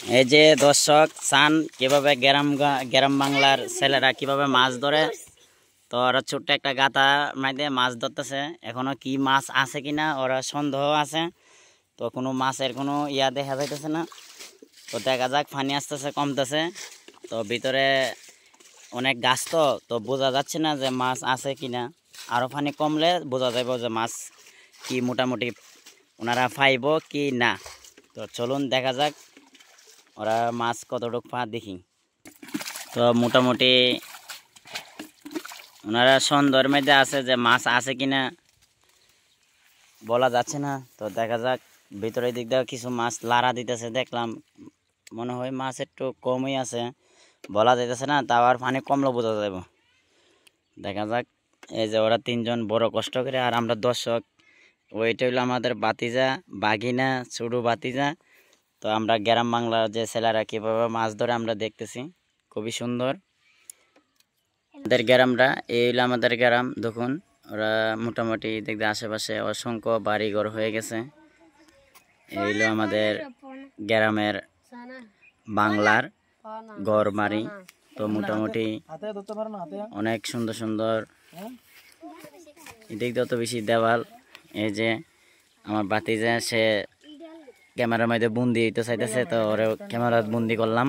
এই যে দর্শক চান কিভাবে গ্রাম বাংলার ছেলেরা কিভাবে মাছ ধরে। তো ওরা ছোট্ট একটা গাতা মাইতে মাছ ধরতেছে। এখনো কি মাছ আছে কিনা ওরা সন্দেহ আছে। তো কোনো মাছের কোনো ইয়া দেখা যাইতেছে না। তো দেখা যাক, পানি আসতেছে কমতেছে। তো ভিতরে অনেক গাছ, তো বোঝা যাচ্ছে না যে মাছ আছে কিনা। আরো পানি কমলে বোঝা যাবে যে মাছ কি মোটামুটি ওনারা পাইব কি না। তো চলুন দেখা যাক ওরা মাছ কতটুকু পা দেখি। তো মোটামুটি ওনারা সন্দেহের মধ্যে আছে যে মাছ আছে কিনা, বলা যাচ্ছে না। তো দেখা যাক, ভিতরের দিক দিয়ে কিছু মাছ লাড়া দিতেছে দেখলাম। মনে হয় মাছ একটু কমই আছে, বলা যাইতেছে না। তাও আর পানি কমলে বোঝা যাবে। দেখা যাক। এই যে ওরা তিনজন বড় কষ্ট করে, আর আমরা দর্শক। ওইটা হইলো আমাদের বাতিজা বাগিনা ছোট বাতিজা। তো আমরা গ্রাম বাংলার যে ছেলেরা কীভাবে মাছ ধরে আমরা দেখতেছি, খুবই সুন্দর আমাদের গ্রামটা। এই হইলো আমাদের গ্রাম। দেখুন ওরা মোটামুটি দেখতে আশেপাশে অসংখ্য বাড়িঘর হয়ে গেছে। এই হইলো আমাদের গ্রামের বাংলার ঘর বাড়ি। তো মোটামুটি অনেক সুন্দর সুন্দর, এদিক দিয়ে তো বেশি দেওয়াল। এই যে আমার বাতিজা, সে ক্যামেরার মধ্যে বন্দি হইতে চাইতেছে, তো ওরে ক্যামেরা বন্দি করলাম।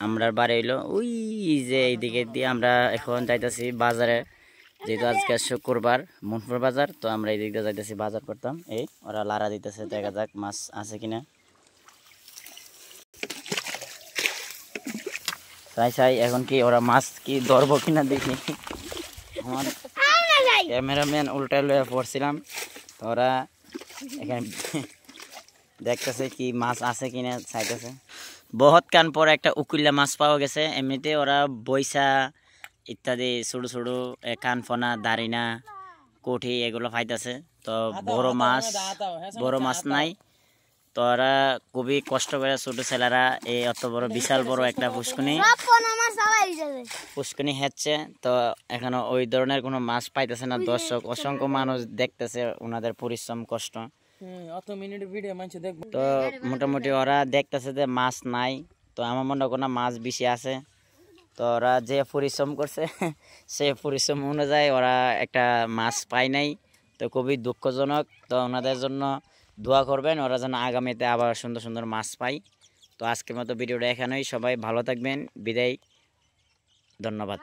আমরার বাড়ি হইলো ওই যে এইদিকে দিয়ে। আমরা এখন যাইতেছি বাজারে, যেহেতু আজকে শুক্রবার মনপুর বাজার। তো আমরা এই দিক দিয়ে যাইতেছি বাজার করতাম। এই ওরা লাড়া দিতেছে, দেখা যাক মাছ আছে কিনা। চাই এখন কি ওরা মাছ কি ধরবো কিনা দেখি। আমার ক্যামেরাম্যান উল্টা লয়ে পড়ছিলাম, তো ওরা এখানে দেখতেছে কি মাছ আছে কিনা, চাইতেছে। বহুত কান পর একটা উকুল্লা মাছ পাওয়া গেছে। এমনিতে ওরা বৈশা ইত্যাদি ছোট ছোট কানফনা দারিনা কোঠি এগুলো পাইতেছে। তো বড় মাছ নাই। তো ওরা খুবই কষ্ট করে, ছোট ছেলেরা এই অত বড় বিশাল বড় একটা পুষ্কনি হেচ্ছে। তো এখনো ওই ধরনের কোনো মাছ পাইতেছে না। দর্শক অসংখ্য মানুষ দেখতেছে ওনাদের পরিশ্রম কষ্ট। তো মোটামুটি ওরা দেখতেছে যে মাছ নাই। তো আমার মনে হয় কোনো মাছ বেশি আছে। তো ওরা যে পরিশ্রম করছে সে পরিশ্রম অনুযায়ী ওরা একটা মাছ পায় নাই। তো খুবই দুঃখজনক। তো ওনাদের জন্য দোয়া করবেন, ওরা যেন আগামীতে আবার সুন্দর সুন্দর মাছ পায়। তো আজকের মতো ভিডিওটা এখানেই। সবাই ভালো থাকবেন, বিদায়, ধন্যবাদ।